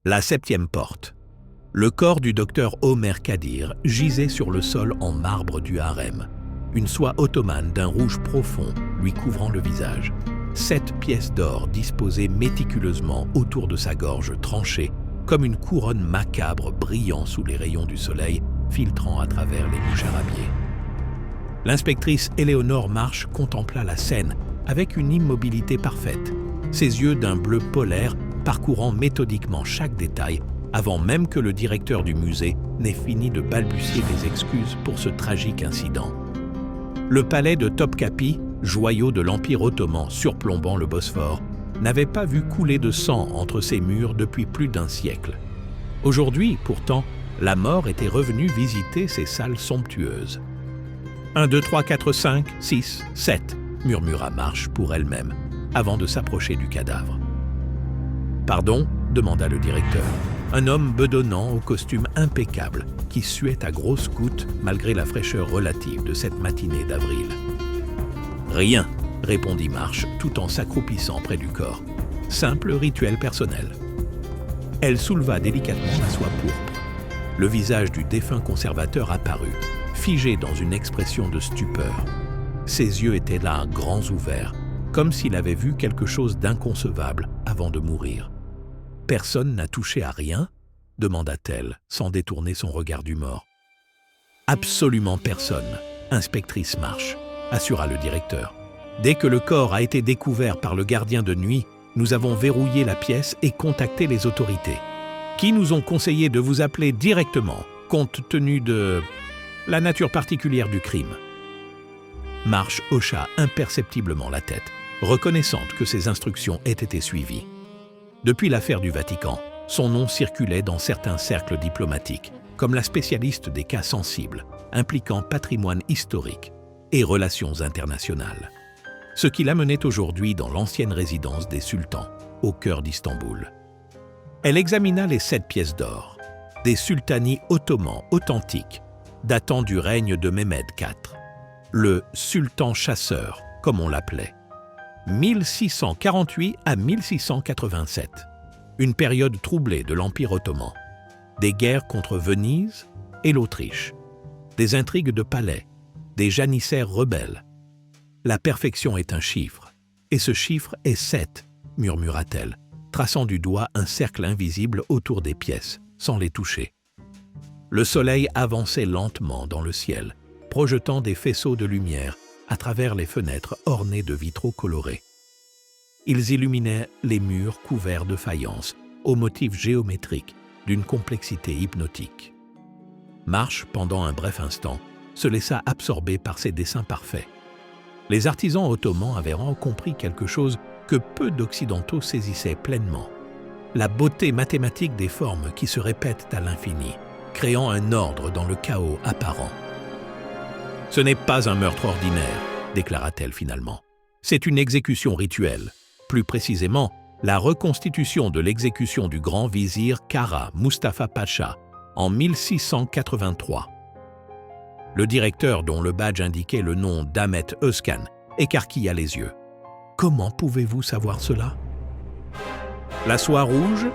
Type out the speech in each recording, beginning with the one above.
La 7e porte. Le corps du docteur Omer Kadir gisait sur le sol en marbre du harem. Une soie ottomane d'un rouge profond lui couvrant le visage. 7 pièces d'or disposées méticuleusement autour de sa gorge tranchée, comme une couronne macabre brillant sous les rayons du soleil, filtrant à travers les mouches arabiées. L'inspectrice Éléonore Marsh contempla la scène avec une immobilité parfaite, ses yeux d'un bleu polaire parcourant méthodiquement chaque détail avant même que le directeur du musée n'ait fini de balbutier des excuses pour ce tragique incident. Le palais de Topkapi, joyau de l'Empire ottoman surplombant le Bosphore, n'avait pas vu couler de sang entre ses murs depuis plus d'un siècle. Aujourd'hui, pourtant, la mort était revenue visiter ces salles somptueuses. 1, 2, 3, 4, 5, 6, 7, murmura Marsh pour elle-même, avant de s'approcher du cadavre. « Pardon ?» demanda le directeur, un homme bedonnant au costume impeccable qui suait à grosses gouttes malgré la fraîcheur relative de cette matinée d'avril. « Rien !» répondit Marsh tout en s'accroupissant près du corps. « Simple rituel personnel. » Elle souleva délicatement la soie pourpre. Le visage du défunt conservateur apparut, figé dans une expression de stupeur. Ses yeux étaient là grands ouverts, comme s'il avait vu quelque chose d'inconcevable avant de mourir. « Personne n'a touché à rien ?» demanda-t-elle, sans détourner son regard du mort. « Absolument personne, inspectrice Marsh, » assura le directeur. « Dès que le corps a été découvert par le gardien de nuit, nous avons verrouillé la pièce et contacté les autorités, qui nous ont conseillé de vous appeler directement, compte tenu de la nature particulière du crime. » Marsh hocha imperceptiblement la tête, reconnaissante que ses instructions aient été suivies. Depuis l'affaire du Vatican, son nom circulait dans certains cercles diplomatiques, comme la spécialiste des cas sensibles, impliquant patrimoine historique et relations internationales. Ce qui l'amenait aujourd'hui dans l'ancienne résidence des sultans, au cœur d'Istanbul. Elle examina les 7 pièces d'or, des sultanies ottomans authentiques, datant du règne de Mehmed IV, le sultan chasseur, comme on l'appelait. 1648 à 1687, une période troublée de l'Empire ottoman, des guerres contre Venise et l'Autriche, des intrigues de palais, des janissaires rebelles. La perfection est un chiffre, et ce chiffre est 7, murmura-t-elle, traçant du doigt un cercle invisible autour des pièces, sans les toucher. Le soleil avançait lentement dans le ciel, projetant des faisceaux de lumière à travers les fenêtres ornées de vitraux colorés. Ils illuminaient les murs couverts de faïence, aux motifs géométriques d'une complexité hypnotique. Marsh, pendant un bref instant, se laissa absorber par ces dessins parfaits. Les artisans ottomans avaient compris quelque chose que peu d'Occidentaux saisissaient pleinement. La beauté mathématique des formes qui se répètent à l'infini, créant un ordre dans le chaos apparent. « Ce n'est pas un meurtre ordinaire », déclara-t-elle finalement. « C'est une exécution rituelle. Plus précisément, la reconstitution de l'exécution du grand vizir Kara Mustafa Pacha en 1683. » Le directeur, dont le badge indiquait le nom d'Ahmet Özkan, écarquilla les yeux. « Comment pouvez-vous savoir cela ?»« La soie rouge,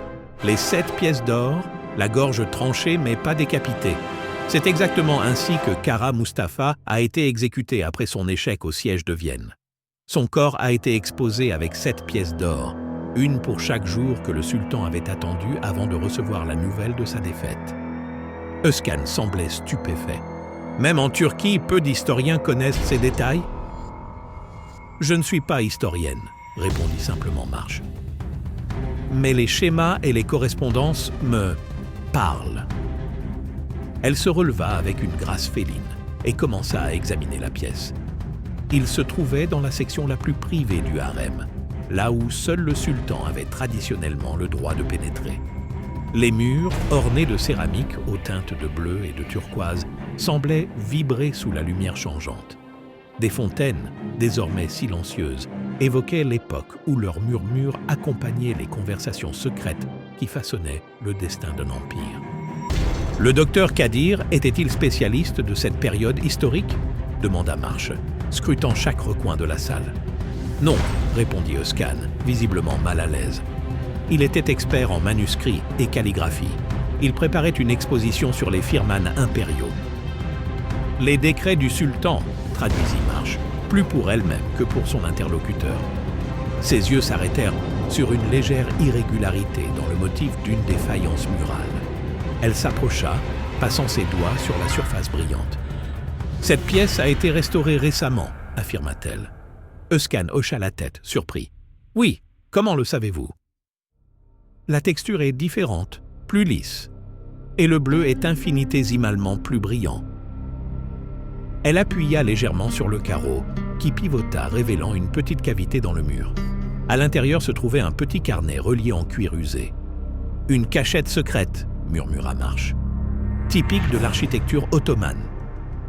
les 7 pièces d'or, la gorge tranchée mais pas décapitée. C'est exactement ainsi que Kara Mustafa a été exécuté après son échec au siège de Vienne. Son corps a été exposé avec 7 pièces d'or, une pour chaque jour que le sultan avait attendu avant de recevoir la nouvelle de sa défaite. » Özkan semblait stupéfait. « Même en Turquie, peu d'historiens connaissent ces détails ?»« Je ne suis pas historienne, » répondit simplement Marsh. « Mais les schémas et les correspondances me parlent. » Elle se releva avec une grâce féline et commença à examiner la pièce. Il se trouvait dans la section la plus privée du harem, là où seul le sultan avait traditionnellement le droit de pénétrer. Les murs, ornés de céramique aux teintes de bleu et de turquoise, semblaient vibrer sous la lumière changeante. Des fontaines, désormais silencieuses, évoquaient l'époque où leurs murmures accompagnaient les conversations secrètes qui façonnaient le destin d'un empire. Le docteur Kadir était-il spécialiste de cette période historique ? demanda Marsh, scrutant chaque recoin de la salle. Non, répondit Özkan, visiblement mal à l'aise. Il était expert en manuscrits et calligraphie. Il préparait une exposition sur les firmanes impériaux. Les décrets du sultan, traduisit Marsh, plus pour elle-même que pour son interlocuteur. Ses yeux s'arrêtèrent sur une légère irrégularité dans le motif d'une des faïences murales. Elle s'approcha, passant ses doigts sur la surface brillante. « Cette pièce a été restaurée récemment », affirma-t-elle. Özcan hocha la tête, surpris. « Oui, comment le savez-vous » ? La texture est différente, plus lisse, et le bleu est infinitésimalement plus brillant. Elle appuya légèrement sur le carreau, qui pivota, révélant une petite cavité dans le mur. À l'intérieur se trouvait un petit carnet relié en cuir usé. « Une cachette secrète », murmura Marsh. « Typique de l'architecture ottomane.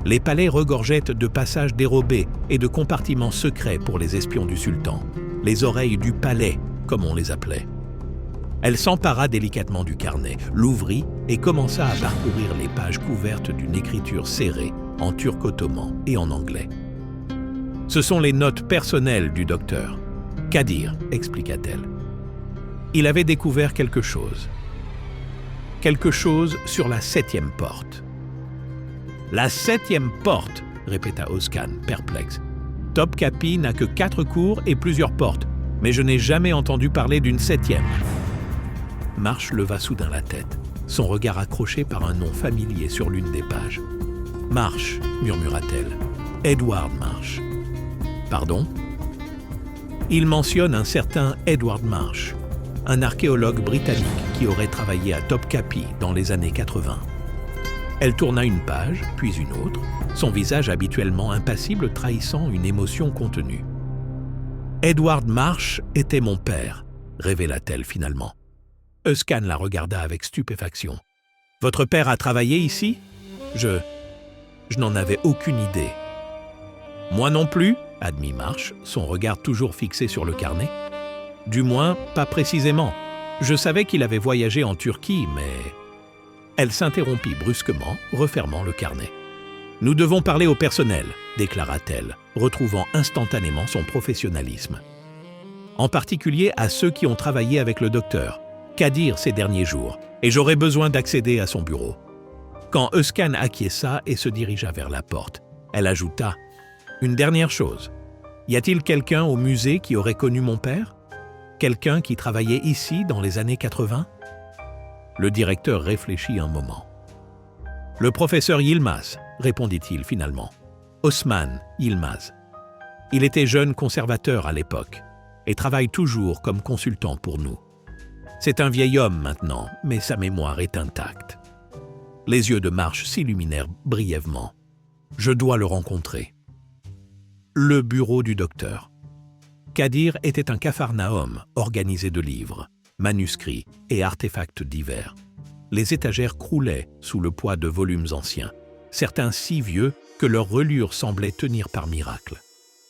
Les palais regorgeaient de passages dérobés et de compartiments secrets pour les espions du sultan. Les oreilles du palais, comme on les appelait. » Elle s'empara délicatement du carnet, l'ouvrit et commença à parcourir les pages couvertes d'une écriture serrée, en turc ottoman et en anglais. « Ce sont les notes personnelles du docteur. Kadir, expliqua-t-elle. Il avait découvert quelque chose. Quelque chose sur la 7e porte. « La 7e porte !» répéta Özcan, perplexe. « Topkapi n'a que 4 cours et plusieurs portes, mais je n'ai jamais entendu parler d'une 7e. » Marsh leva soudain la tête, son regard accroché par un nom familier sur l'une des pages. « Marsh, murmura-t-elle. Edward Marsh. »« Pardon ?» Il mentionne un certain Edward Marsh, un archéologue britannique qui aurait travaillé à Topkapi dans les années 80. Elle tourna une page, puis une autre, son visage habituellement impassible trahissant une émotion contenue. « Edward Marsh était mon père », révéla-t-elle finalement. Özcan la regarda avec stupéfaction. « Votre père a travaillé ici ? Je n'en avais aucune idée. »« Moi non plus », admit Marsh, son regard toujours fixé sur le carnet. « Du moins, pas précisément. Je savais qu'il avait voyagé en Turquie, mais... » Elle s'interrompit brusquement, refermant le carnet. « Nous devons parler au personnel, » déclara-t-elle, retrouvant instantanément son professionnalisme. « En particulier à ceux qui ont travaillé avec le docteur, Kadir ces derniers jours, et j'aurais besoin d'accéder à son bureau. » Quand Özcan acquiesça et se dirigea vers la porte, elle ajouta « Une dernière chose. Y a-t-il quelqu'un au musée qui aurait connu mon père ? Quelqu'un qui travaillait ici dans les années 80 ?» Le directeur réfléchit un moment. « Le professeur Yilmaz, » répondit-il finalement. « Osman Yilmaz. Il était jeune conservateur à l'époque et travaille toujours comme consultant pour nous. C'est un vieil homme maintenant, mais sa mémoire est intacte. » Les yeux de Marsh s'illuminèrent brièvement. « Je dois le rencontrer. » Le bureau du docteur. Kadir était un capharnaüm organisé de livres, manuscrits et artefacts divers. Les étagères croulaient sous le poids de volumes anciens, certains si vieux que leur reliure semblait tenir par miracle.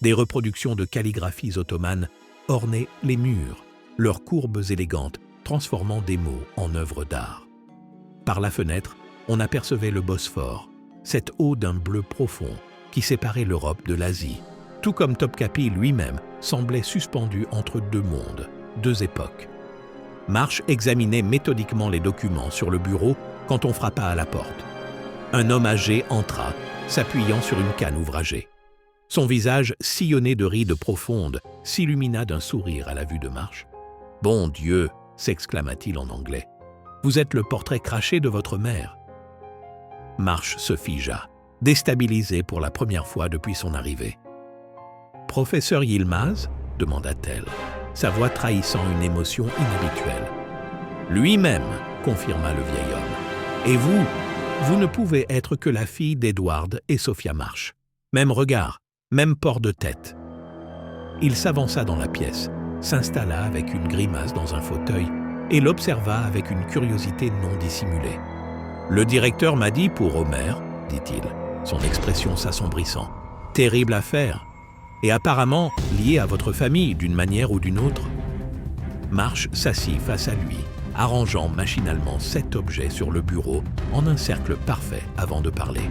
Des reproductions de calligraphies ottomanes ornaient les murs, leurs courbes élégantes transformant des mots en œuvres d'art. Par la fenêtre, on apercevait le Bosphore, cette eau d'un bleu profond qui séparait l'Europe de l'Asie, tout comme Topkapi lui-même semblait suspendu entre deux mondes, deux époques. Marsh examinait méthodiquement les documents sur le bureau quand on frappa à la porte. Un homme âgé entra, s'appuyant sur une canne ouvragée. Son visage, sillonné de rides profondes, s'illumina d'un sourire à la vue de Marsh. « Bon Dieu !» s'exclama-t-il en anglais. « Vous êtes le portrait craché de votre mère. » Marsh se figea, déstabilisé pour la première fois depuis son arrivée. « Professeur Yilmaz ?» demanda-t-elle, sa voix trahissant une émotion inhabituelle. « Lui-même !» confirma le vieil homme. « Et vous ne pouvez être que la fille d'Edward et Sophia Marsh. Même regard, même port de tête. » Il s'avança dans la pièce, s'installa avec une grimace dans un fauteuil et l'observa avec une curiosité non dissimulée. « Le directeur m'a dit pour Omer, » dit-il, son expression s'assombrissant. « Terrible affaire, et apparemment liée à votre famille d'une manière ou d'une autre. » Marsh s'assit face à lui, arrangeant machinalement 7 objets sur le bureau en un cercle parfait avant de parler.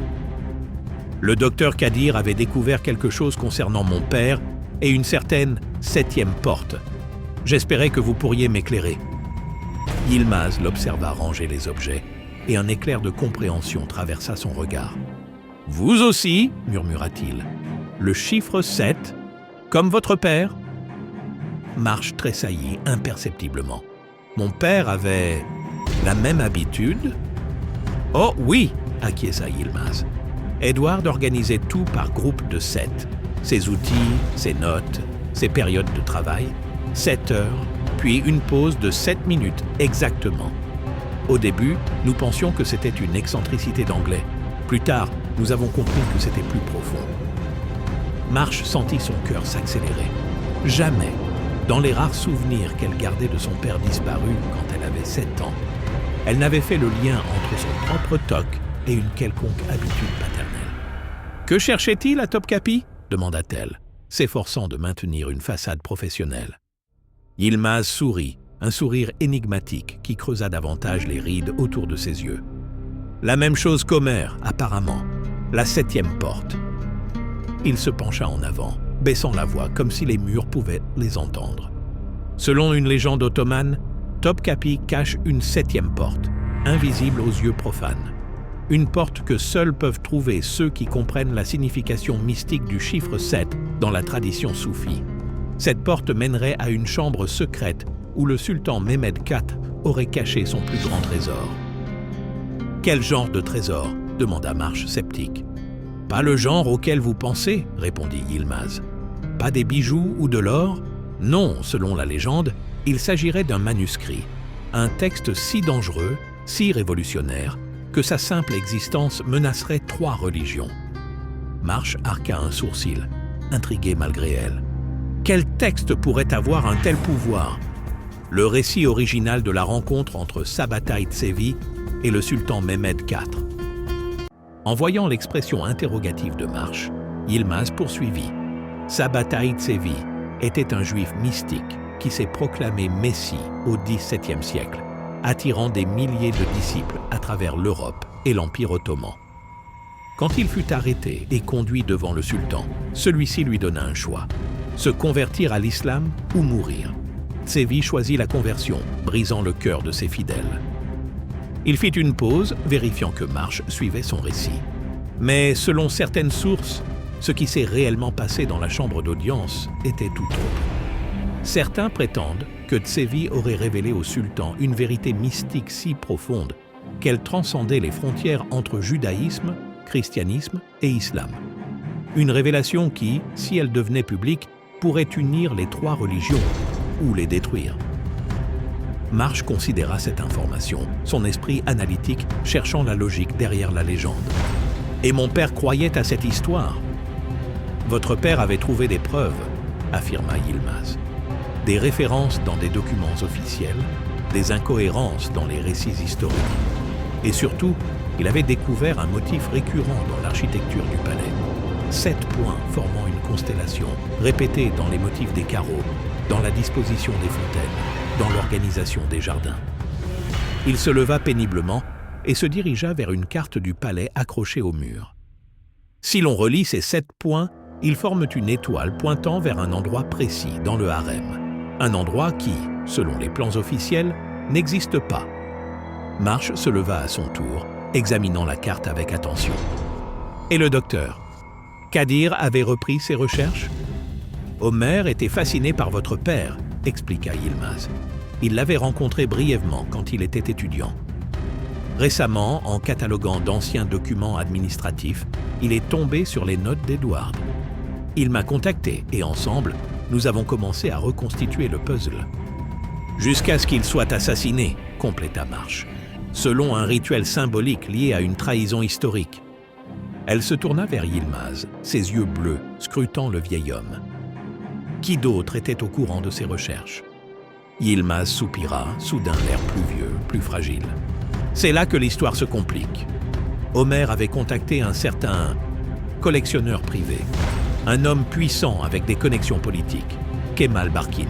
« Le docteur Kadir avait découvert quelque chose concernant mon père et une certaine 7e porte. J'espérais que vous pourriez m'éclairer. » Yilmaz l'observa ranger les objets, et un éclair de compréhension traversa son regard. « Vous aussi, murmura-t-il. Le chiffre 7, comme votre père ?» Marsh tressaillit imperceptiblement. « Mon père avait la même habitude ?»« Oh oui, acquiesça Yilmaz. Edward organisait tout par groupe de 7. Ses outils, ses notes, ses périodes de travail, 7 heures, puis une pause de 7 minutes exactement. Au début, nous pensions que c'était une excentricité d'anglais. Plus tard, nous avons compris que c'était plus profond. » Marsh sentit son cœur s'accélérer. Jamais, dans les rares souvenirs qu'elle gardait de son père disparu quand elle avait 7 ans, elle n'avait fait le lien entre son propre toc et une quelconque habitude paternelle. « Que cherchait-il à Topkapi ?» demanda-t-elle, s'efforçant de maintenir une façade professionnelle. Yilmaz sourit, un sourire énigmatique qui creusa davantage les rides autour de ses yeux. « La même chose qu'Homère, apparemment, la 7e porte. » Il se pencha en avant, baissant la voix comme si les murs pouvaient les entendre. Selon une légende ottomane, Topkapi cache une 7e porte, invisible aux yeux profanes. Une porte que seuls peuvent trouver ceux qui comprennent la signification mystique du chiffre 7 dans la tradition soufie. Cette porte mènerait à une chambre secrète où le sultan Mehmed IV aurait caché son plus grand trésor. « Quel genre de trésor ?» demanda Marsh sceptique. « Pas le genre auquel vous pensez, répondit Yilmaz. Pas des bijoux ou de l'or? Non, selon la légende, il s'agirait d'un manuscrit, un texte si dangereux, si révolutionnaire, que sa simple existence menacerait 3 religions. » Marsh arqua un sourcil, intrigué malgré elle. Quel texte pourrait avoir un tel pouvoir? Le récit original de la rencontre entre Sabbatai Tsevi et le sultan Mehmed IV. En voyant l'expression interrogative de Marsh, Yilmaz poursuivit. Sabbatai Tsevi était un juif mystique qui s'est proclamé Messie au XVIIe siècle, attirant des milliers de disciples à travers l'Europe et l'Empire ottoman. Quand il fut arrêté et conduit devant le sultan, celui-ci lui donna un choix: se convertir à l'islam ou mourir. Tsevi choisit la conversion, brisant le cœur de ses fidèles. Il fit une pause, vérifiant que Marsh suivait son récit. Mais selon certaines sources, ce qui s'est réellement passé dans la chambre d'audience était tout autre. Certains prétendent que Tsevi aurait révélé au sultan une vérité mystique si profonde qu'elle transcendait les frontières entre judaïsme, christianisme et islam. Une révélation qui, si elle devenait publique, pourrait unir les 3 religions ou les détruire. Marsh considéra cette information, son esprit analytique cherchant la logique derrière la légende. « Et mon père croyait à cette histoire. » « Votre père avait trouvé des preuves, » affirma Yilmaz. « Des références dans des documents officiels, des incohérences dans les récits historiques. Et surtout, il avait découvert un motif récurrent dans l'architecture du palais. 7 points formant une constellation, répétés dans les motifs des carreaux, dans la disposition des fontaines, dans l'organisation des jardins. » Il se leva péniblement et se dirigea vers une carte du palais accrochée au mur. Si l'on relie ces 7 points, ils forment une étoile pointant vers un endroit précis dans le harem. Un endroit qui, selon les plans officiels, n'existe pas. Marsh se leva à son tour, examinant la carte avec attention. « Et le docteur? Kadir avait repris ses recherches? »« Homer était fasciné par votre père, » expliqua Yilmaz. « Il l'avait rencontré brièvement quand il était étudiant. Récemment, en cataloguant d'anciens documents administratifs, il est tombé sur les notes d'Edward. Il m'a contacté et ensemble, nous avons commencé à reconstituer le puzzle. Jusqu'à ce qu'il soit assassiné, compléta Marsh, selon un rituel symbolique lié à une trahison historique. » Elle se tourna vers Yilmaz, ses yeux bleus, scrutant le vieil homme. Qui d'autre était au courant de ses recherches? Yilmaz soupira, soudain l'air plus vieux, plus fragile. C'est là que l'histoire se complique. Homer avait contacté un certain collectionneur privé, un homme puissant avec des connexions politiques, Kemal Barkin.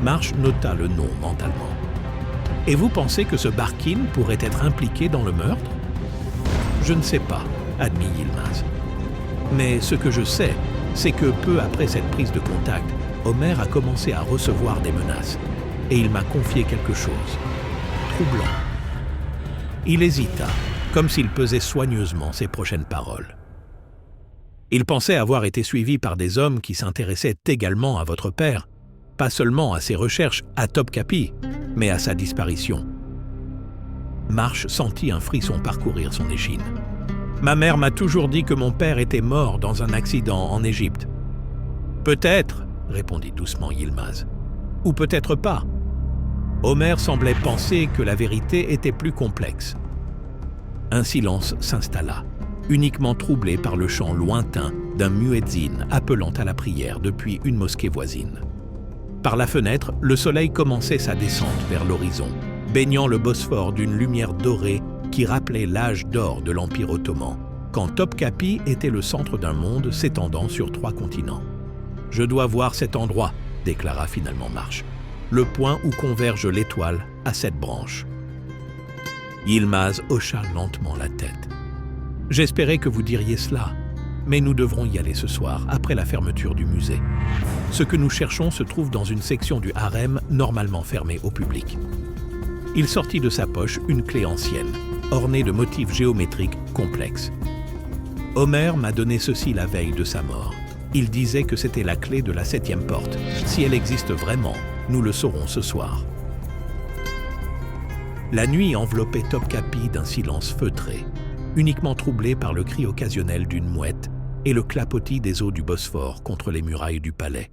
Marsh nota le nom mentalement. « Et vous pensez que ce Barkin pourrait être impliqué dans le meurtre ?»« Je ne sais pas, » admit Yilmaz. « Mais ce que je sais, c'est que peu après cette prise de contact, Homer a commencé à recevoir des menaces. et il m'a confié quelque chose. Troublant. Il hésita, comme s'il pesait soigneusement ses prochaines paroles. Il pensait avoir été suivi par des hommes qui s'intéressaient également à votre père, pas seulement à ses recherches à Topkapi, mais à sa disparition. Marsh sentit un frisson parcourir son échine. Ma mère m'a toujours dit que mon père était mort dans un accident en Égypte. Peut-être, répondit doucement Yilmaz, ou peut-être pas. Omer semblait penser que la vérité était plus complexe. Un silence s'installa, uniquement troublé par le chant lointain d'un muezzin appelant à la prière depuis une mosquée voisine. Par la fenêtre, le soleil commençait sa descente vers l'horizon, baignant le Bosphore d'une lumière dorée qui rappelait l'âge d'or de l'Empire ottoman, quand Topkapi était le centre d'un monde s'étendant sur 3 continents. « Je dois voir cet endroit », déclara finalement Marsh, « le point où converge l'étoile à 7 branches. » Yilmaz hocha lentement la tête. « J'espérais que vous diriez cela, mais nous devrons y aller ce soir, après la fermeture du musée. Ce que nous cherchons se trouve dans une section du harem normalement fermée au public. » Il sortit de sa poche une clé ancienne, ornée de motifs géométriques complexes. « Omer m'a donné ceci la veille de sa mort. Il disait que c'était la clé de la 7e porte. Si elle existe vraiment, nous le saurons ce soir. » La nuit enveloppait Topkapi d'un silence feutré, uniquement troublé par le cri occasionnel d'une mouette et le clapotis des eaux du Bosphore contre les murailles du palais.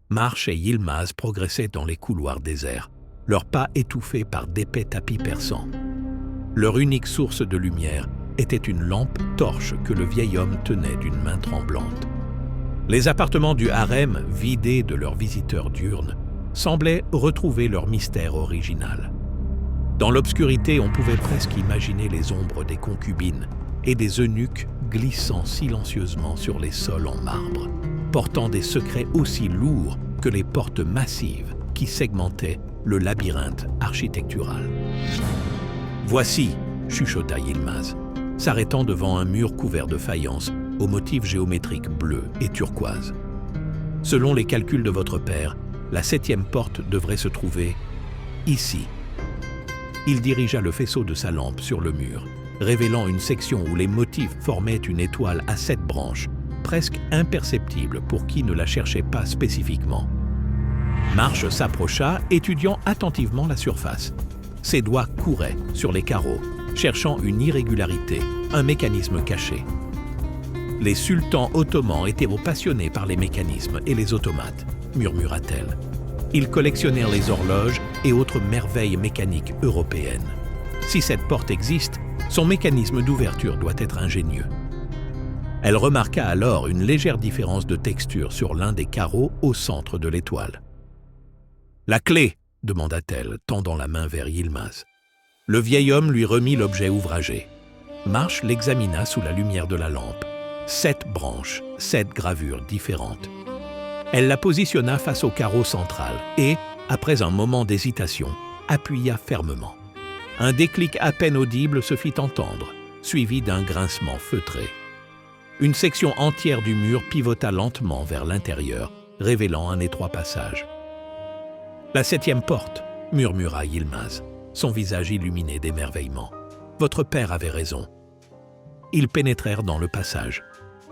Marsh et Yilmaz progressaient dans les couloirs déserts, leurs pas étouffés par d'épais tapis persans. Leur unique source de lumière était une lampe torche que le vieil homme tenait d'une main tremblante. Les appartements du harem, vidés de leurs visiteurs diurnes, semblaient retrouver leur mystère original. Dans l'obscurité, on pouvait presque imaginer les ombres des concubines et des eunuques glissant silencieusement sur les sols en marbre, portant des secrets aussi lourds que les portes massives qui segmentaient le labyrinthe architectural. « Voici », chuchota Yilmaz, s'arrêtant devant un mur couvert de faïence aux motifs géométriques bleus et turquoise. « Selon les calculs de votre père, la 7e porte devrait se trouver ici. » Il dirigea le faisceau de sa lampe sur le mur, révélant une section où les motifs formaient une étoile à 7 branches, presque imperceptible pour qui ne la cherchait pas spécifiquement. Marsh s'approcha, étudiant attentivement la surface. Ses doigts couraient sur les carreaux, cherchant une irrégularité, un mécanisme caché. Les sultans ottomans étaient passionnés par les mécanismes et les automates, murmura-t-elle. Ils collectionnèrent les horloges et autres merveilles mécaniques européennes. Si cette porte existe, son mécanisme d'ouverture doit être ingénieux. Elle remarqua alors une légère différence de texture sur l'un des carreaux au centre de l'étoile. « La clé !» demanda-t-elle, tendant la main vers Yilmaz. Le vieil homme lui remit l'objet ouvragé. Marsh l'examina sous la lumière de la lampe. 7 branches, 7 gravures différentes. Elle la positionna face au carreau central et, après un moment d'hésitation, appuya fermement. Un déclic à peine audible se fit entendre, suivi d'un grincement feutré. Une section entière du mur pivota lentement vers l'intérieur, révélant un étroit passage. « La 7e porte », murmura Yilmaz, son visage illuminé d'émerveillement. « Votre père avait raison. » Ils pénétrèrent dans le passage,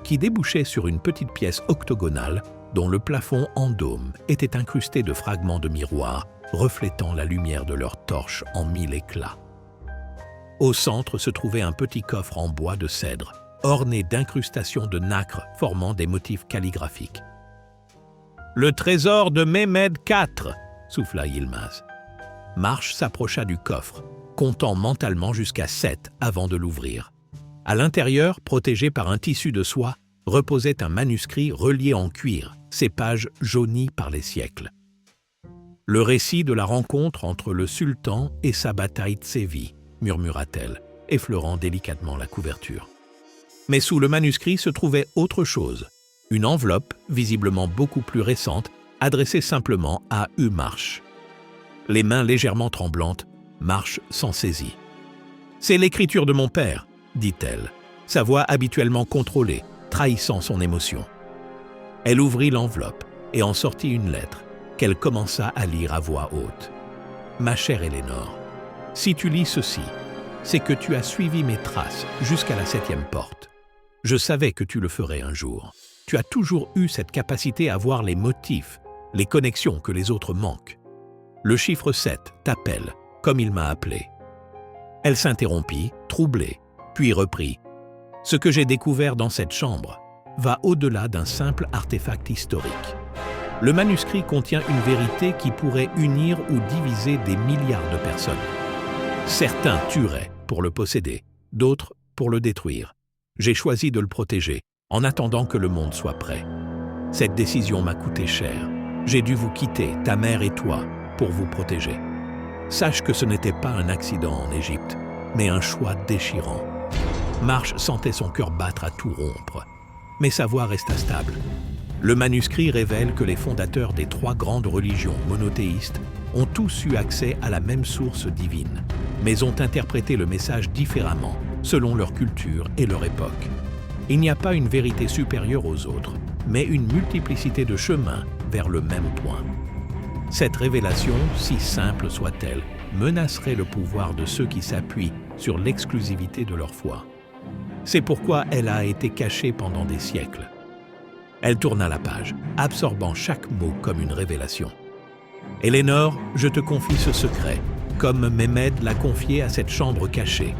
qui débouchait sur une petite pièce octogonale dont le plafond en dôme était incrusté de fragments de miroirs reflétant la lumière de leurs torches en 1000 éclats. Au centre se trouvait un petit coffre en bois de cèdre, orné d'incrustations de nacre formant des motifs calligraphiques. « Le trésor de Mehmed IV !» souffla Yilmaz. Marsh s'approcha du coffre, comptant mentalement jusqu'à 7 avant de l'ouvrir. À l'intérieur, protégé par un tissu de soie, reposait un manuscrit relié en cuir, ses pages jaunies par les siècles. Le récit de la rencontre entre le sultan et sa bataille de Séville, murmura-t-elle, effleurant délicatement la couverture. Mais sous le manuscrit se trouvait autre chose, une enveloppe, visiblement beaucoup plus récente, adressée simplement à Marsh. Les mains légèrement tremblantes, Marsh s'en saisit. « C'est l'écriture de mon père », dit-elle, sa voix habituellement contrôlée, trahissant son émotion. Elle ouvrit l'enveloppe et en sortit une lettre, qu'elle commença à lire à voix haute. « Ma chère Éléonore, si tu lis ceci, c'est que tu as suivi mes traces jusqu'à la 7e porte. Je savais que tu le ferais un jour. Tu as toujours eu cette capacité à voir les motifs, les connexions que les autres manquent. Le chiffre 7 t'appelle, comme il m'a appelé. » Elle s'interrompit, troublée, puis reprit. « Ce que j'ai découvert dans cette chambre va au-delà d'un simple artefact historique. Le manuscrit contient une vérité qui pourrait unir ou diviser des milliards de personnes. Certains tueraient pour le posséder, d'autres pour le détruire. J'ai choisi de le protéger, en attendant que le monde soit prêt. Cette décision m'a coûté cher. J'ai dû vous quitter, ta mère et toi, pour vous protéger. Sache que ce n'était pas un accident en Égypte, mais un choix déchirant. » Marsh sentait son cœur battre à tout rompre, mais sa voix resta stable. Le manuscrit révèle que les fondateurs des 3 grandes religions monothéistes ont tous eu accès à la même source divine, mais ont interprété le message différemment, selon leur culture et leur époque. Il n'y a pas une vérité supérieure aux autres, mais une multiplicité de chemins vers le même point. Cette révélation, si simple soit-elle, menacerait le pouvoir de ceux qui s'appuient sur l'exclusivité de leur foi. C'est pourquoi elle a été cachée pendant des siècles. Elle tourna la page, absorbant chaque mot comme une révélation. « Éléonore, je te confie ce secret, comme Mehmed l'a confié à cette chambre cachée.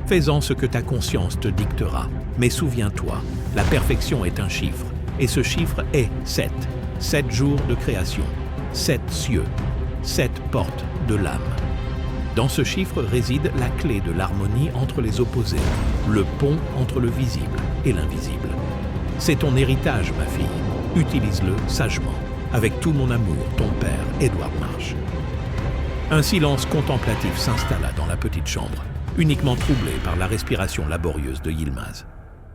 Fais-en ce que ta conscience te dictera, mais souviens-toi, la perfection est un chiffre, et ce chiffre est 7. 7 jours de création, 7 cieux, 7 portes de l'âme. Dans ce chiffre réside la clé de l'harmonie entre les opposés, le pont entre le visible et l'invisible. C'est ton héritage, ma fille. Utilise-le sagement. Avec tout mon amour, ton père, Edward Marsh. » Un silence contemplatif s'installa dans la petite chambre, uniquement troublé par la respiration laborieuse de Yilmaz.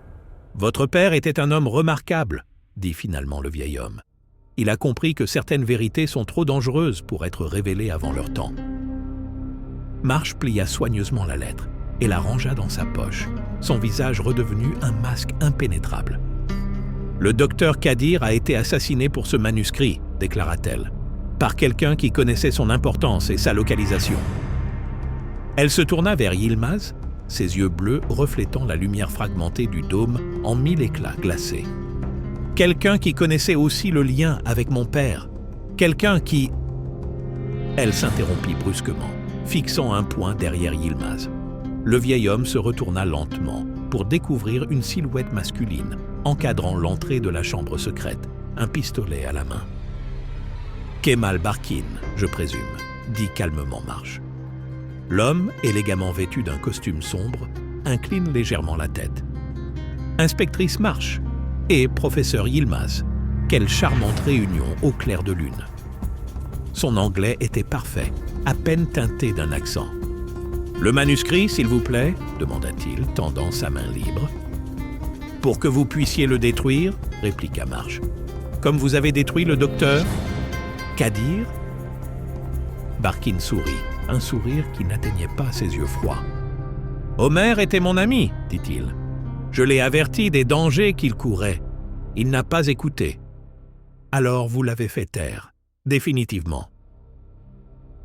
« Votre père était un homme remarquable, » dit finalement le vieil homme. « Il a compris que certaines vérités sont trop dangereuses pour être révélées avant leur temps. » Marsh plia soigneusement la lettre et la rangea dans sa poche, son visage redevenu un masque impénétrable. « Le docteur Kadir a été assassiné pour ce manuscrit, » déclara-t-elle, « par quelqu'un qui connaissait son importance et sa localisation. » Elle se tourna vers Yilmaz, ses yeux bleus reflétant la lumière fragmentée du dôme en 1000 éclats glacés. « Quelqu'un qui connaissait aussi le lien avec mon père. Quelqu'un qui… » Elle s'interrompit brusquement, fixant un point derrière Yilmaz. Le vieil homme se retourna lentement pour découvrir une silhouette masculine encadrant l'entrée de la chambre secrète, un pistolet à la main. « Kemal Barkin, je présume, » dit calmement Marsh. L'homme, élégamment vêtu d'un costume sombre, incline légèrement la tête. « Inspectrice Marsh et professeur Yilmaz, quelle charmante réunion au clair de lune. » Son anglais était parfait, à peine teinté d'un accent. « Le manuscrit, s'il vous plaît » demanda-t-il, tendant sa main libre. « Pour que vous puissiez le détruire » répliqua Marsh. « Comme vous avez détruit le docteur Kadir ?» Barkin sourit, un sourire qui n'atteignait pas ses yeux froids. « Omer était mon ami, dit-il. Je l'ai averti des dangers qu'il courait. Il n'a pas écouté. Alors vous l'avez fait taire, définitivement. »«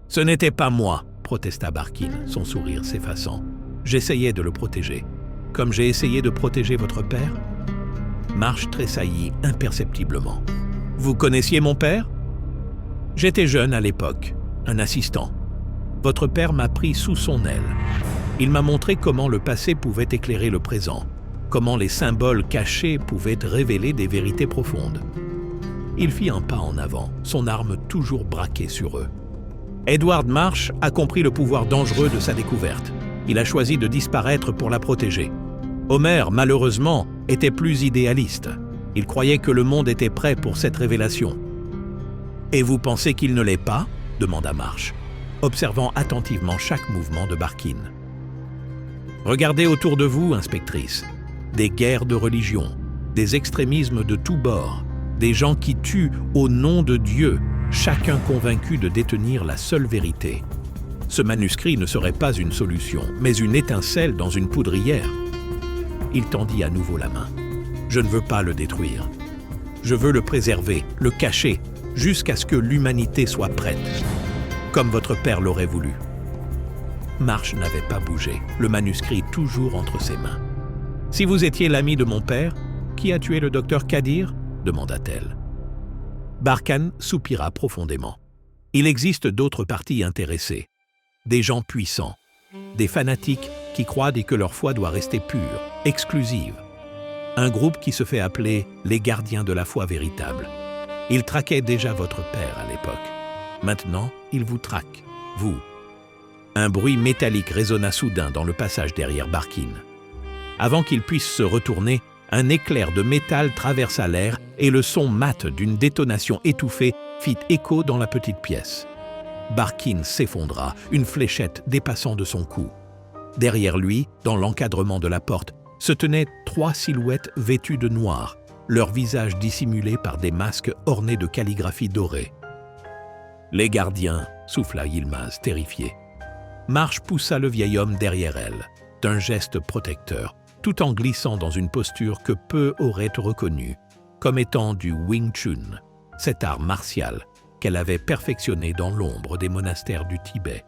Ce n'était pas moi, » protesta Barkin, son sourire s'effaçant. « J'essayais de le protéger. Comme j'ai essayé de protéger votre père ?» Marsh tressaillit imperceptiblement. « Vous connaissiez mon père ?»« J'étais jeune à l'époque, un assistant. Votre père m'a pris sous son aile. Il m'a montré comment le passé pouvait éclairer le présent, comment les symboles cachés pouvaient révéler des vérités profondes. » Il fit un pas en avant, son arme toujours braquée sur eux. Edward Marsh a compris le pouvoir dangereux de sa découverte. Il a choisi de disparaître pour la protéger. Omer, malheureusement, était plus idéaliste. Il croyait que le monde était prêt pour cette révélation. « Et vous pensez qu'il ne l'est pas ?» demanda Marsh, observant attentivement chaque mouvement de Barkin. « Regardez autour de vous, inspectrice. Des guerres de religion, des extrémismes de tous bords, des gens qui tuent au nom de Dieu, chacun convaincu de détenir la seule vérité. Ce manuscrit ne serait pas une solution, mais une étincelle dans une poudrière. » Il tendit à nouveau la main. « Je ne veux pas le détruire. Je veux le préserver, le cacher, jusqu'à ce que l'humanité soit prête, comme votre père l'aurait voulu. » Marsh n'avait pas bougé, le manuscrit toujours entre ses mains. « Si vous étiez l'ami de mon père, qui a tué le docteur Kadir ?» demanda-t-elle. Barkhane soupira profondément. Il existe d'autres parties intéressées, des gens puissants, des fanatiques qui croient que leur foi doit rester pure, exclusive. Un groupe qui se fait appeler les gardiens de la foi véritable. Ils traquaient déjà votre père à l'époque. Maintenant, ils vous traquent, vous. Un bruit métallique résonna soudain dans le passage derrière Barkine. Avant qu'il puisse se retourner, un éclair de métal traversa l'air et le son mat d'une détonation étouffée fit écho dans la petite pièce. Barkine s'effondra, une fléchette dépassant de son cou. Derrière lui, dans l'encadrement de la porte, se tenaient 3 silhouettes vêtues de noir, leurs visages dissimulés par des masques ornés de calligraphie dorée. « Les gardiens » souffla Yilmaz, terrifié. Marsh poussa le vieil homme derrière elle, d'un geste protecteur, tout en glissant dans une posture que peu auraient reconnue, comme étant du Wing Chun, cet art martial qu'elle avait perfectionné dans l'ombre des monastères du Tibet.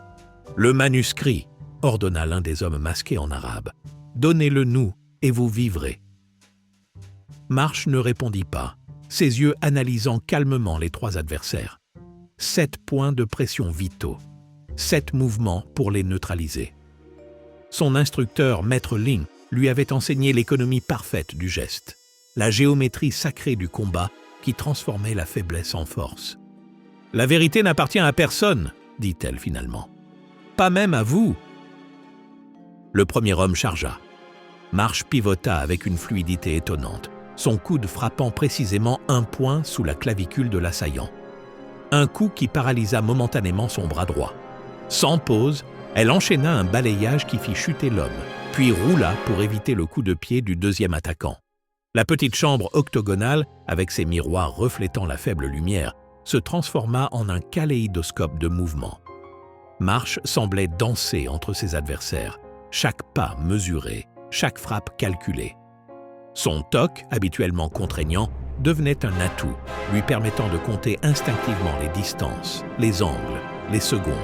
« Le manuscrit » ordonna l'un des hommes masqués en arabe. « Donnez-le nous et vous vivrez. » Marsh ne répondit pas, ses yeux analysant calmement les 3 adversaires. 7 points de pression vitaux, 7 mouvements pour les neutraliser. Son instructeur, Maître Ling, lui avait enseigné l'économie parfaite du geste, la géométrie sacrée du combat qui transformait la faiblesse en force. « La vérité n'appartient à personne, » dit-elle finalement. « Pas même à vous. » Le premier homme chargea. Marsh pivota avec une fluidité étonnante, son coude frappant précisément un point sous la clavicule de l'assaillant. Un coup qui paralysa momentanément son bras droit. Sans pause, elle enchaîna un balayage qui fit chuter l'homme, puis roula pour éviter le coup de pied du deuxième attaquant. La petite chambre octogonale, avec ses miroirs reflétant la faible lumière, se transforma en un kaléidoscope de mouvements. Marsh semblait danser entre ses adversaires, chaque pas mesuré, chaque frappe calculée. Son toc, habituellement contraignant, devenait un atout, lui permettant de compter instinctivement les distances, les angles, les secondes.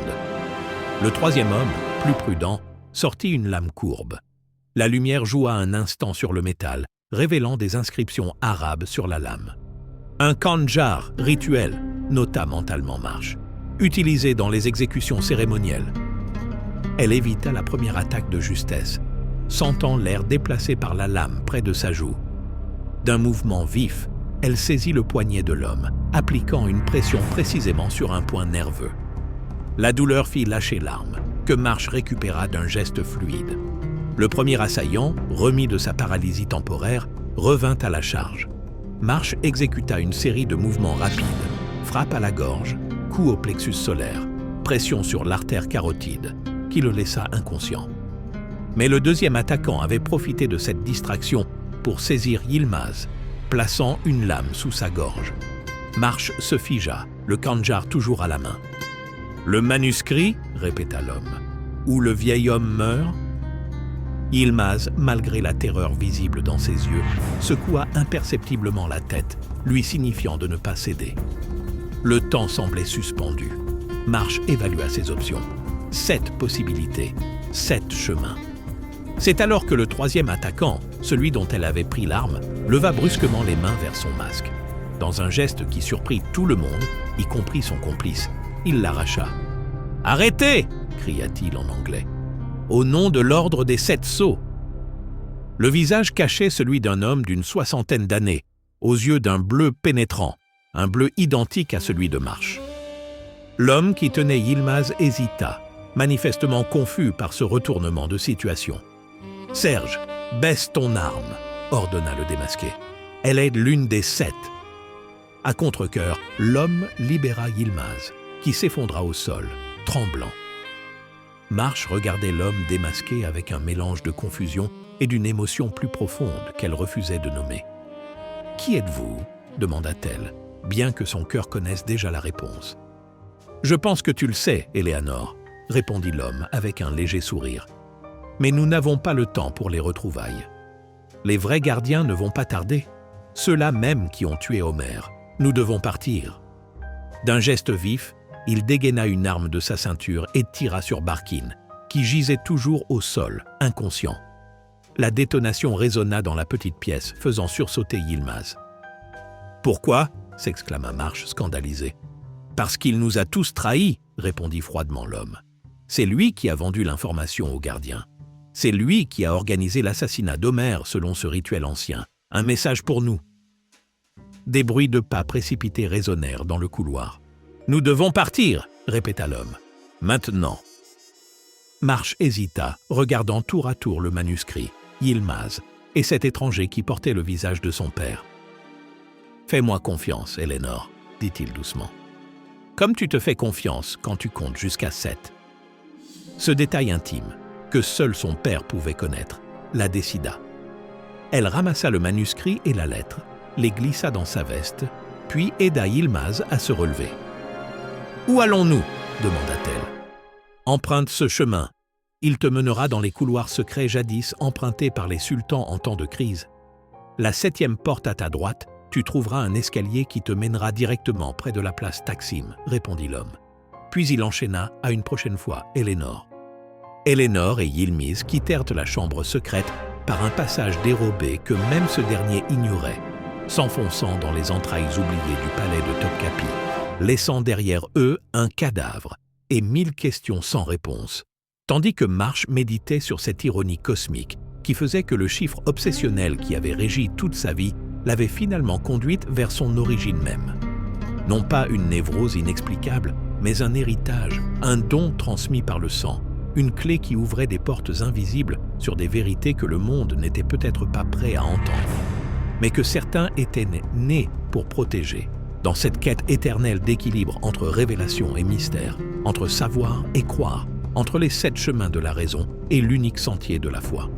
Le troisième homme, plus prudent, sortit une lame courbe. La lumière joua un instant sur le métal, révélant des inscriptions arabes sur la lame. Un khanjar rituel, nota mentalement Marsh, utilisé dans les exécutions cérémonielles. Elle évita la première attaque de justesse, sentant l'air déplacé par la lame près de sa joue. D'un mouvement vif, elle saisit le poignet de l'homme, appliquant une pression précisément sur un point nerveux. La douleur fit lâcher l'arme, que Marsh récupéra d'un geste fluide. Le premier assaillant, remis de sa paralysie temporaire, revint à la charge. Marsh exécuta une série de mouvements rapides, frappe à la gorge, coup au plexus solaire, pression sur l'artère carotide, qui le laissa inconscient. Mais le deuxième attaquant avait profité de cette distraction pour saisir Yilmaz, plaçant une lame sous sa gorge. Marsh se figea, le khanjar toujours à la main. « Le manuscrit » répéta l'homme. « Où le vieil homme meurt ?» Yilmaz, malgré la terreur visible dans ses yeux, secoua imperceptiblement la tête, lui signifiant de ne pas céder. Le temps semblait suspendu. Marsh évalua ses options. 7 possibilités, 7 chemins. C'est alors que le troisième attaquant, celui dont elle avait pris l'arme, leva brusquement les mains vers son masque. Dans un geste qui surprit tout le monde, y compris son complice, il l'arracha. « Arrêtez !» cria-t-il en anglais. « Au nom de l'ordre des 7 sceaux !» Le visage cachait celui d'un homme d'une 60aine d'années, aux yeux d'un bleu pénétrant, un bleu identique à celui de Marsh. L'homme qui tenait Yilmaz hésita, manifestement confus par ce retournement de situation. « Serge, baisse ton arme !» ordonna le démasqué. « Elle est l'une des 7. » À contre-cœur, l'homme libéra Yilmaz, qui s'effondra au sol, tremblant. Marsh regardait l'homme démasqué avec un mélange de confusion et d'une émotion plus profonde qu'elle refusait de nommer. « Qui êtes-vous » demanda-t-elle, bien que son cœur connaisse déjà la réponse. « Je pense que tu le sais, Eleanor » répondit l'homme avec un léger sourire. « Mais nous n'avons pas le temps pour les retrouvailles. Les vrais gardiens ne vont pas tarder, ceux-là même qui ont tué Homer. Nous devons partir. » D'un geste vif, il dégaina une arme de sa ceinture et tira sur Barkine, qui gisait toujours au sol, inconscient. La détonation résonna dans la petite pièce, faisant sursauter Yilmaz. « Pourquoi » s'exclama Marsh, scandalisé. « Parce qu'il nous a tous trahis » répondit froidement l'homme. « C'est lui qui a vendu l'information aux gardiens. C'est lui qui a organisé l'assassinat d'Omer selon ce rituel ancien. Un message pour nous. » Des bruits de pas précipités résonnèrent dans le couloir. « Nous devons partir » répéta l'homme. « Maintenant » Marsh hésita, regardant tour à tour le manuscrit, Yilmaz, et cet étranger qui portait le visage de son père. « Fais-moi confiance, Eleanor, » dit-il doucement. « Comme tu te fais confiance quand tu comptes jusqu'à 7. » Ce détail intime, que seul son père pouvait connaître, la décida. Elle ramassa le manuscrit et la lettre, les glissa dans sa veste, puis aida Yilmaz à se relever. « Où allons-nous » demanda-t-elle. « Emprunte ce chemin. Il te mènera dans les couloirs secrets jadis empruntés par les sultans en temps de crise. La 7e porte à ta droite, tu trouveras un escalier qui te mènera directement près de la place Taksim, répondit l'homme. Puis il enchaîna à une prochaine fois Eleanor. Eleanor et Yilmaz quittèrent la chambre secrète par un passage dérobé que même ce dernier ignorait, s'enfonçant dans les entrailles oubliées du palais de Topkapi, laissant derrière eux un cadavre et 1000 questions sans réponse, tandis que Marsh méditait sur cette ironie cosmique qui faisait que le chiffre obsessionnel qui avait régi toute sa vie l'avait finalement conduite vers son origine même. Non pas une névrose inexplicable, mais un héritage, un don transmis par le sang, une clé qui ouvrait des portes invisibles sur des vérités que le monde n'était peut-être pas prêt à entendre, mais que certains étaient nés pour protéger, dans cette quête éternelle d'équilibre entre révélation et mystère, entre savoir et croire, entre les 7 chemins de la raison et l'unique sentier de la foi.